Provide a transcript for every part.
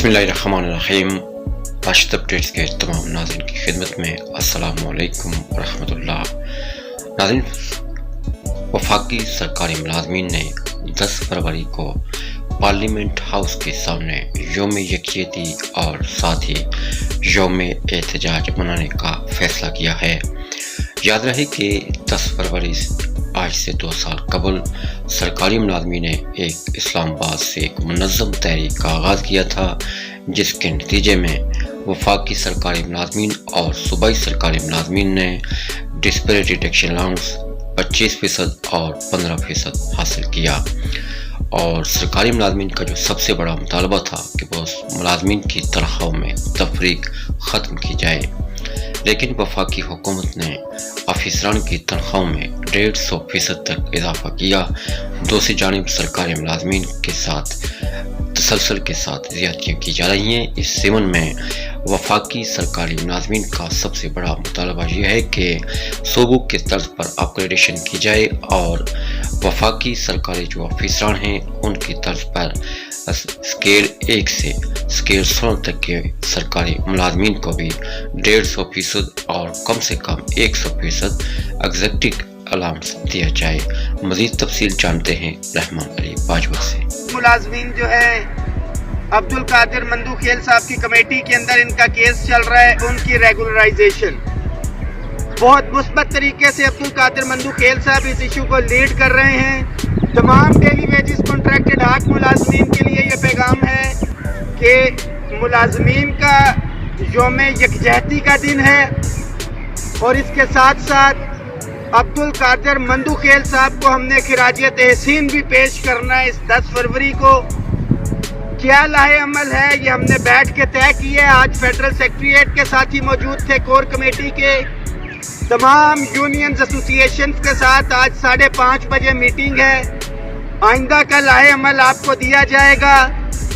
बिस्मिल्लाहिर्रहमानिर्रहीम। राशिद अपडेट्स के तमाम नाज़रीन की खिदमत में अस्सलामु अलैकुम वरहमतुल्लाह। नाज़रीन, वफाकी सरकारी मुलाज़मीन ने 10 फरवरी को पार्लियामेंट हाउस के सामने यौम यकजहती और साथ ही यौम एहतजाज मनाने का फैसला किया है। याद रहे कि 10 फरवरी आज से 2 साल कबल सरकारी मुलाज़मीन ने एक इस्लामाबाद से एक मुनज़्ज़म तहरीक का आगाज़ किया था, जिसके नतीजे में वफाकी सरकारी मुलाज़मीन और सूबाई सरकारी मुलाज़मीन ने डिस्पैरिटी रिडक्शन अलाउंस 25% और 15% हासिल किया। और सरकारी मुलाज़मीन का जो सबसे बड़ा मुतालबा था कि वो मुलाज़मीन की तनख्वाहों में तफरीक ख़त्म की जाए, लेकिन वफाकी हुकूमत ने अफसरान की तनख्वाहों में 150% तक इजाफा किया। दूसरी जानिब सरकारी मुलाज़मीन के साथ तसलसल के साथ ज़्यादतियाँ की जा रही हैं। इस ज़िमन में वफाकी सरकारी मुलाज़मीन का सबसे बड़ा मुतालबा यह है कि सूबों के तर्ज पर अपग्रेडेशन की जाए और वफाकी सरकारी जो अफसरान हैं उनकी तर्ज पर स्केल 1 से स्केल 16 तक के सरकारी मुलाज़मीन को भी 150% और कम से कम 100% एग्जेक्टिव अलाउंस दिया जाए। मज़ीद तफसील जानते हैं रहमान अली बाजवा से। मुलाज़मीन जो है अब्दुल कादिर मंदूखेल साहब की कमेटी के अंदर इनका केस चल रहा है, उनकी रेगुलराइजेशन बहुत मुस्बत तरीके से अब्दुल कादिर मंदूखेल साहब इस इशू को लीड कर रहे हैं। तमाम डेली वेजिस कॉन्ट्रैक्टेड हक मुलाज़मीन के लिए ये पैगाम है कि मुलाज़मीन का यौम यकजहती का दिन है और इसके साथ साथ अब्दुल कादिर मंदूखेल साहब को हमने खिराजियत तहसीन भी पेश करना है इस 10 फरवरी को। क्या लाहे अमल है ये हमने बैठ के तय किया। आज फेडरल सेक्रेटेरिएट के साथ ही मौजूद थे, कोर कमेटी के तमाम यूनियंस एसोसिएशन के साथ आज 5:30 बजे मीटिंग है। आइंदा का लाहे अमल आपको दिया जाएगा,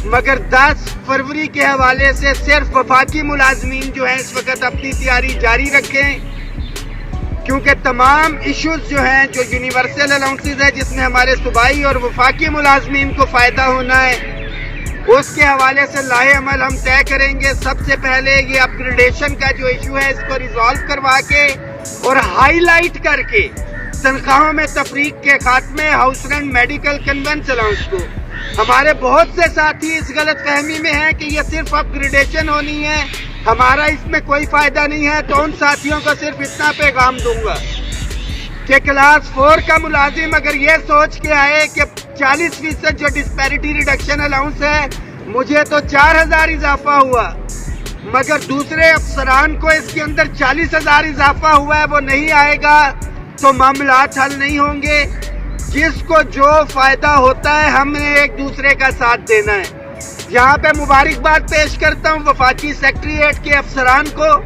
मगर 10 फरवरी के हवाले से सिर्फ वफाकी मुलाज़मीन जो हैं इस वक्त अपनी तैयारी जारी रखें, क्योंकि तमाम इश्यूज जो हैं जो यूनिवर्सल अलाउंसेस है जिसमें हमारे सूबाई और वफाकी मुलाज़मीन को फ़ायदा होना है, उसके हवाले से लाहे अमल हम तय करेंगे। सबसे पहले ये अपग्रेडेशन का जो इशू है इसको रिजॉल्व करवा के और हाईलाइट करके तनख्वाहों में तफरीक के खात्मे, house rent, medical, convince allowance को। हमारे बहुत से साथी इस गलत फहमी में हैं कि ये सिर्फ अपग्रेडेशन होनी है, हमारा इसमें कोई फायदा नहीं है। तो उन साथियों को सिर्फ इतना पैगाम दूंगा कि क्लास 4 का मुलाजिम अगर ये सोच के आए कि 40% जो डिस्पैरिटी रिडक्शन अलाउंस है मुझे तो 4000 इजाफा हुआ, मगर दूसरे अफसरान को इसके अंदर 40,000 इजाफा हुआ है, वो नहीं आएगा तो मामलात हल नहीं होंगे। जिसको जो फायदा होता है हमने एक दूसरे का साथ देना है। यहाँ पे मुबारकबाद पेश करता हूँ वफाकी सेक्रेटेरिएट के अफसरान को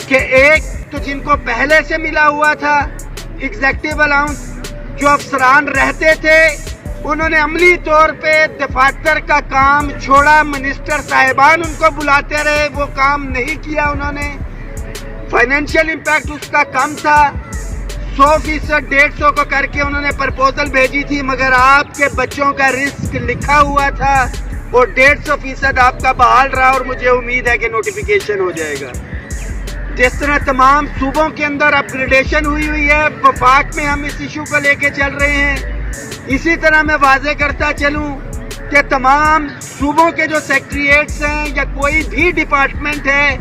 कि एक तो जिनको पहले से मिला हुआ था एग्जेक्टिव अलाउंस, जो अफसरान रहते थे उन्होंने अमली तौर पे दफातर का काम छोड़ा, मिनिस्टर साहिबान उनको बुलाते रहे, वो काम नहीं किया उन्होंने। फाइनेंशियल इम्पैक्ट उसका कम था, 100% 150 को करके उन्होंने प्रपोजल भेजी थी, मगर आपके बच्चों का रिस्क लिखा हुआ था और 150% आपका बहाल रहा और मुझे उम्मीद है कि नोटिफिकेशन हो जाएगा। जिस तरह तमाम सूबों के अंदर अपग्रेडेशन हुई है, वफाक में हम इस इशू को लेके चल रहे हैं। इसी तरह मैं वाजे करता चलूं कि तमाम सूबों के जो सेक्रेटेरिएट्स हैं या कोई भी डिपार्टमेंट है,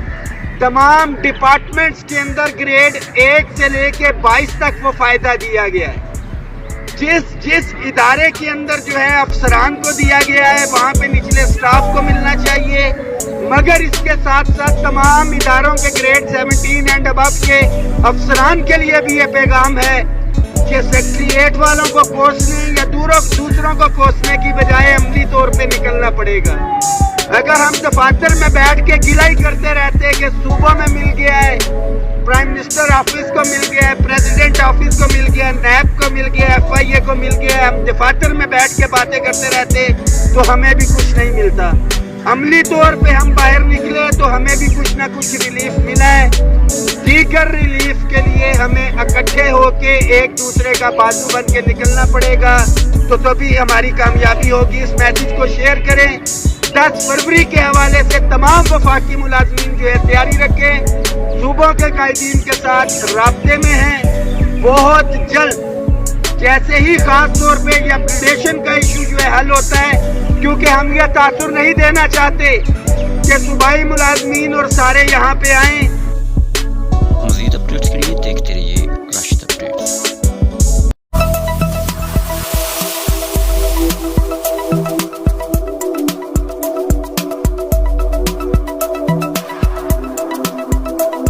तमाम डिपार्टमेंट्स के अंदर ग्रेड 1 से लेके 22 तक वो फायदा दिया गया है। जिस इदारे के अंदर जो है अफसरान को दिया गया है वहाँ पे निचले स्टाफ को मिलना चाहिए, मगर इसके साथ साथ तमाम इदारों के ग्रेड 17 एंड अबव के अफसरान के लिए भी ये पैगाम है कि सेक्रेटेरिएट वालों को कोसने या दूसरों को कोसने की बजाय अमली तौर पे निकलना पड़ेगा। अगर हम दफातर में बैठ के गिलाई करते रहते कि सूबों में मिल गया है, प्राइम मिनिस्टर ऑफिस को मिल गया है, प्रेसिडेंट ऑफिस को मिल गया है, नैब को मिल गया है, FIA को मिल गया है, हम दफातर में बैठ के बातें करते रहते तो हमें भी कुछ नहीं मिलता। अमली तौर पे हम बाहर निकले तो हमें भी कुछ ना कुछ रिलीफ मिला है। दीगर रिलीफ के लिए हमें इकट्ठे होके एक दूसरे का बाजू बन के निकलना पड़ेगा, तो तभी हमारी कामयाबी होगी। इस मैसेज को शेयर करें, 10 फरवरी के हवाले से तमाम वफाकी मुलाजमीन जो है तैयारी रखें, सूबों के कायदीन के साथ राब्ते में हैं। बहुत जल्द जैसे ही खास तौर पे ये अपग्रेडेशन का इशू जो है हल होता है, क्योंकि हम ये तासुर नहीं देना चाहते कि सूबाई मुलाजमीन और सारे यहाँ पे आएँ। मज़ीद अपडेट्स के लिए देखते रहिए